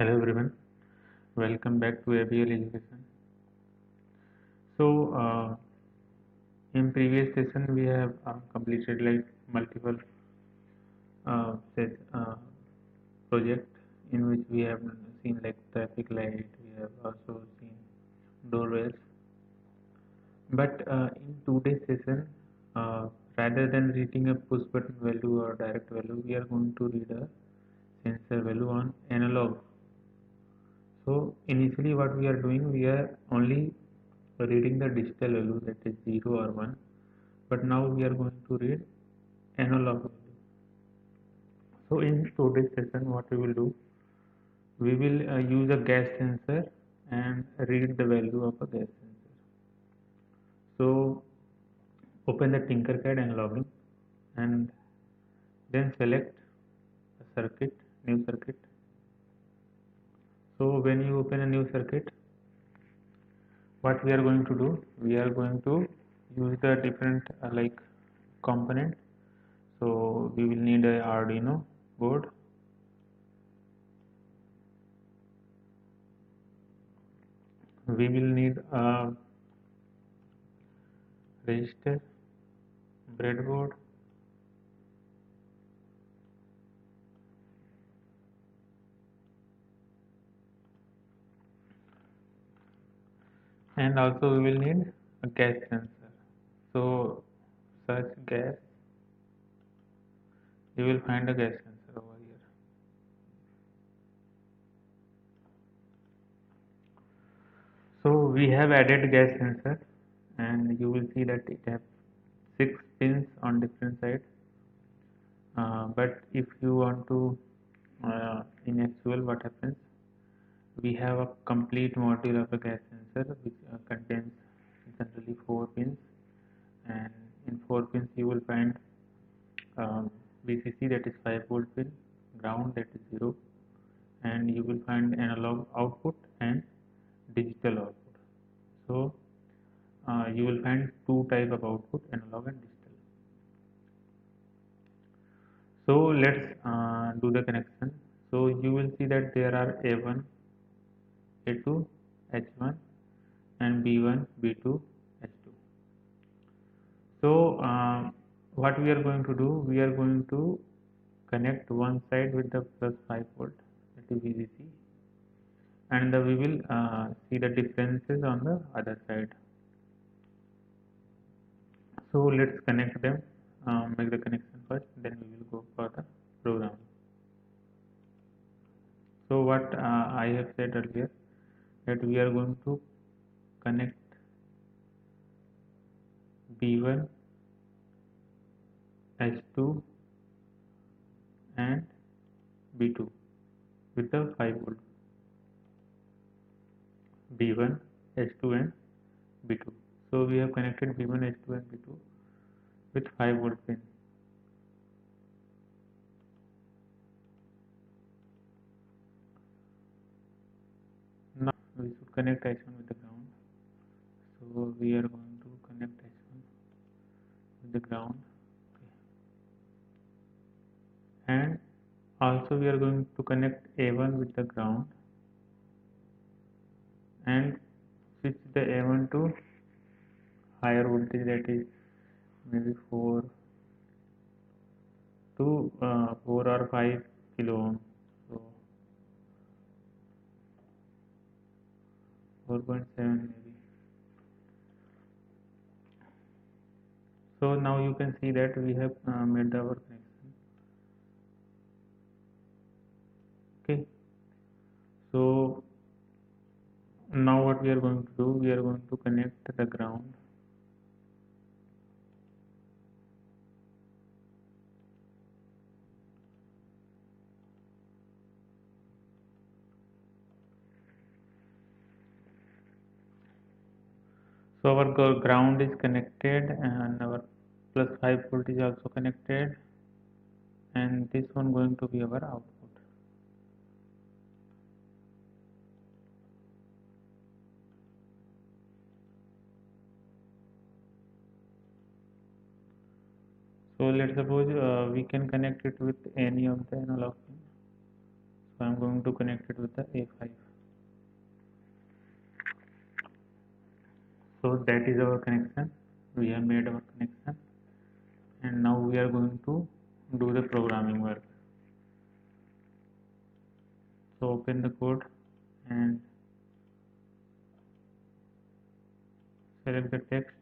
Hello everyone, welcome back to ABL Education. So, in previous session we have completed like multiple project in which we have seen like traffic light, we have also seen doorways. But in today's session, uh, rather than reading a push button value or direct value, we are going to read a sensor value on analog. So initially what we are doing, we are only reading the digital value, that is 0 or 1, but now we are going to read analog value. So in today's session what we will do, we will use a gas sensor and read the value of a gas sensor. So open the Tinkercad and login, and then select a circuit, new circuit. So when you open a new circuit, what we are going to do, we are going to use the different like component. So we will need a Arduino board, we will need a register, breadboard, and also we will need a gas sensor. So search gas, you will find a gas sensor over here. So we have added gas sensor, and you will see that it has 6 pins on different sides. But if you want to in actual what happens, we have a complete module of a gas sensor which contains generally 4 pins, and in 4 pins you will find VCC, that is 5 volt pin, ground, that is 0, and you will find analog output and digital output. So you will find two type of output, analog and digital. So let's do the connection. So you will see that there are A1, A2, H1 and B1, B2, H2. So what we are going to do, we are going to connect one side with the plus 5 volt, that is VCC, and we will see the differences on the other side. So let's connect them, make the connection first, then we will go for the program. So what I have said earlier, that we are going to connect B1, H2 and B2 with the 5 volt. B1, H2 and B2. So we have connected B1, H2 and B2 with 5 volt pin. Now we should connect H1 with the ground. So we are going to connect H1 with the ground. Okay. And also we are going to connect A1 with the ground and switch the A1 to higher voltage, that is maybe 4 to 4 or 5 kilo ohm. So 4.7 maybe. So now you can see that we have made our connection. Okay. So now what we are going to do, we are going to connect the ground. So our ground is connected and our plus 5 volt is also connected, and this one going to be our output. So let's suppose we can connect it with any of the analog pins. So I am going to connect it with the A5. So that is our connection. We have made our connection, and now we are going to do the programming work. So open the code and select the text.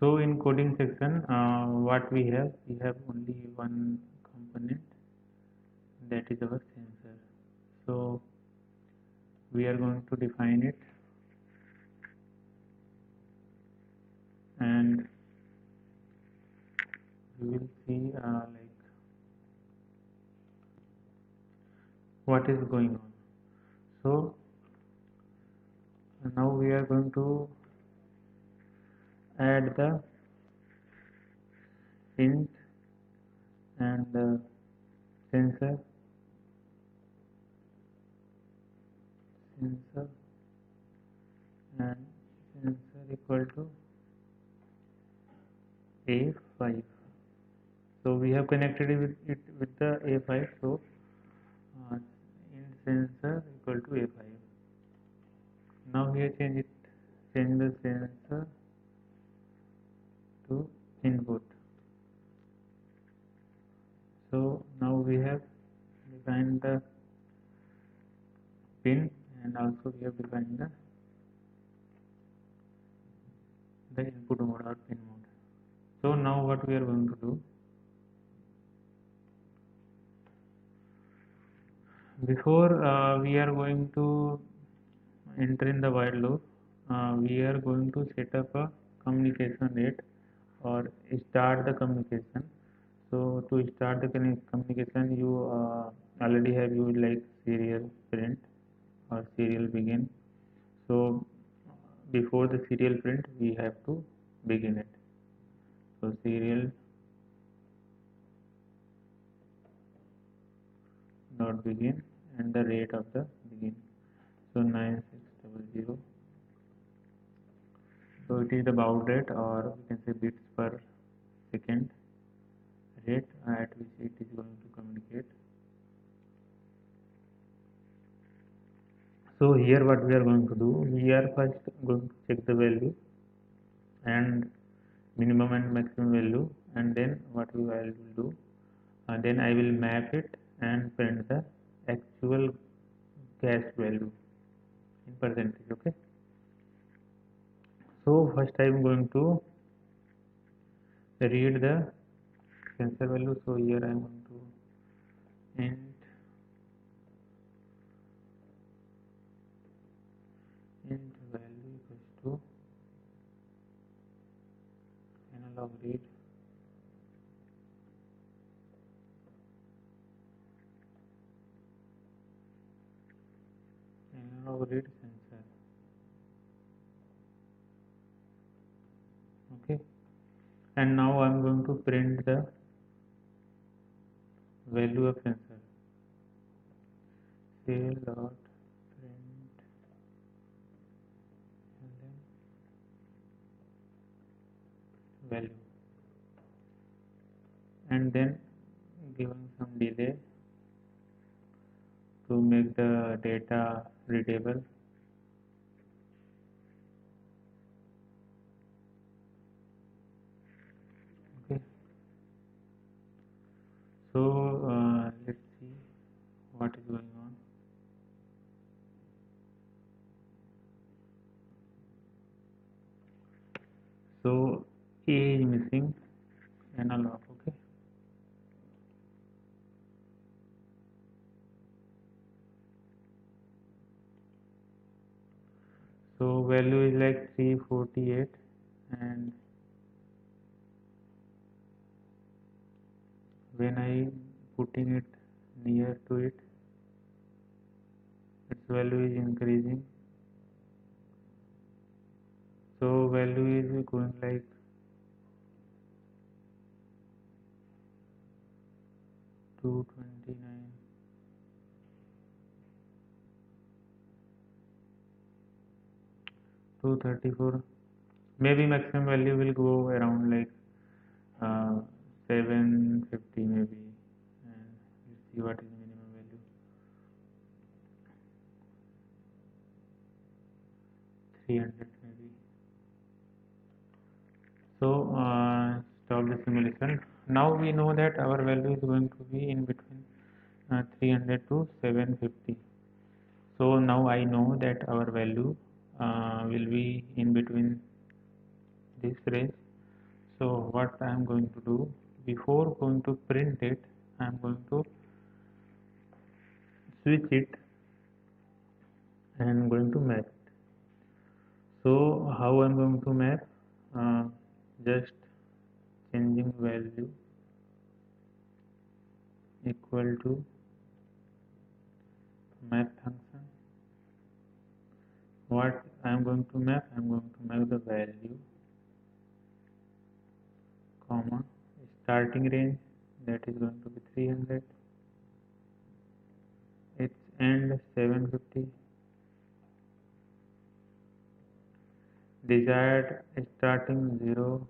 So in coding section, what we have only one component, that is our sensor. So we are going to define it, and we will see like what is going on. So now we are going to add the int and the sensor and sensor equal to A5. So we have connected it with the A5. So int sensor equal to A5. Now here change the sensor to input. So now we have defined the pin, and also we have defined the input mode or pin mode. So now what we are going to do, before we are going to enter in the while loop, we are going to set up a communication rate or start the communication. So to start the communication, you already have used like serial print or serial begin. So before the serial print, we have to begin it. So serial dot begin and the rate of the begin. So 9600. So it is the baud rate, or we can say bits per second rate at which it is going to communicate. So here what we are going to do, we are first going to check the value and minimum and maximum value, and then what we will do, then I will map it and print the actual gas value in percentage. Okay, so first I am going to read the sensor value. So here I am going to int value equals to analog read sensor. Okay, and now I am going to print the value of sensor. Say dot print and then value, and then given some delay to make the data readable. Okay, so let's see what is going on. So A is missing analog. Okay, so value is like 348, and when I putting it near to it, its value is increasing. So value is going like 229, 234. Maybe maximum value will go around like 750 maybe, and let's see what is minimum value. 300 maybe. So stop the simulation. Now we know that our value is going to be in between 300 to 750. So now I know that our value will be in between this range. So what I am going to do, before going to print it, I am going to switch it and going to map it. So how I am going to map? Just changing value equal to map function. What I am going to map? I am going to map the value, comma, starting range, that is going to be 300, its end 750, desired starting 0,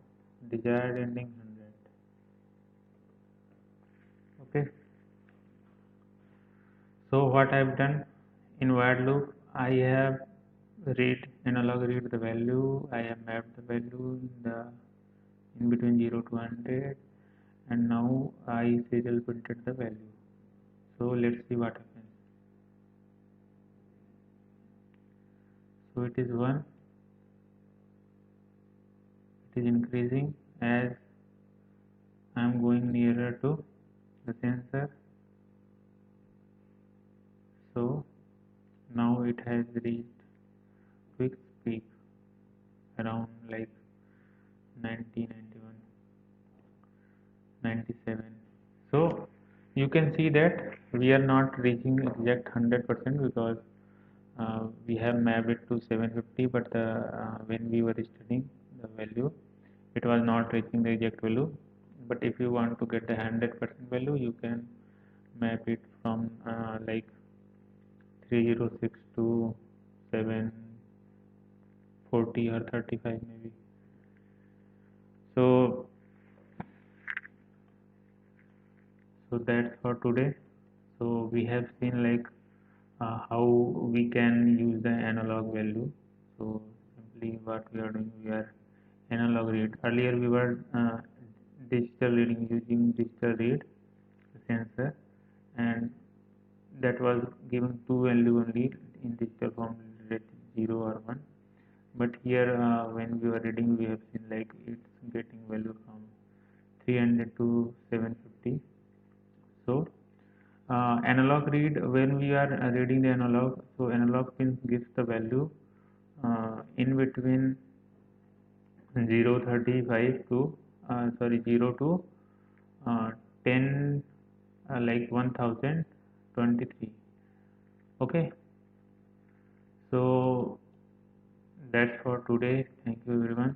desired ending 100. Okay. So what I have done in while loop, I have analog read the value, I have mapped the value in between 0 to 100, and now I serial printed the value. So let's see what happens. So it is 1, it is increasing as I am going nearer to the sensor. So now it has reached quick peak around like 90, 91, 97. So you can see that we are not reaching exact 100% because we have mapped it to 750, but when we were studying the value, it was not reaching the exact value. But if you want to get the 100% value, you can map it from like 306 to 740 or 35 maybe. So that's for today. So we have seen like how we can use the analog value. So simply what we are doing, we are analog read. Earlier we were digital reading, using digital read sensor, and that was given two value only in digital form, that is 0 or 1. But here when we were reading, we have seen like it's getting value from 300 to 750. So analog read, when we are reading the analog, so analog pins gives the value in between 035 to 0 to 10 like 1023. Okay, so that's for today. Thank you everyone.